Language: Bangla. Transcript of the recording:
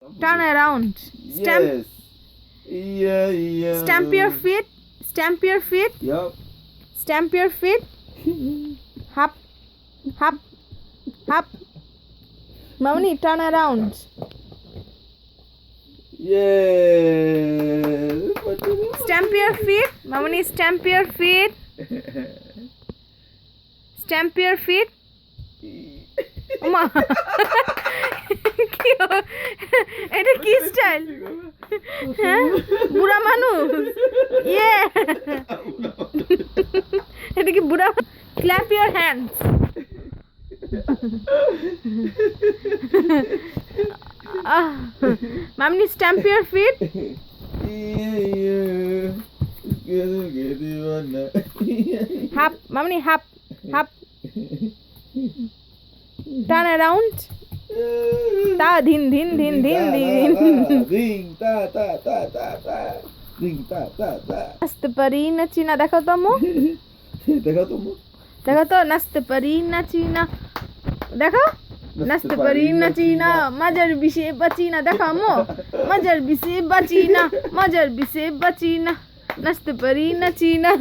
Turn around. Stamp. Yes. Yeah, yeah. Stamp your feet. Stamp your feet. Yup. Stamp your feet. Hop. Hop. Hop. Mamani, turn around. Yes. Stamp your feet. Mamani, stamp your feet. Stamp your feet. ওমা কি এটা কি স্টাইল হ্যাঁ বুড়া মানুষ ইয়ে এটা কি বুড়া ক্ল্যাপ ইওর হ্যান্ডস মামনি স্ট্যাম্প ইওর ফিট হাপ মামনি হাপ হাপ টার্ন অ্যারাউন্ড তা ধিন ধিন ধিন ধিন ধিন Ding ta ta ta ta ta. Ding ta ta ta. নাচতে পারি নাচি না দেখো তো আম্মু দেখো তো মু। দেখো তো নাচতে পারি নাচি না দেখো নাচতে পারি নাচি না মাজার বিষে বাঁচি না দেখো আম্মু মাজার বিষে বাঁচি না মাজার বিষে বাঁচি না নাচতে পারি নাচি না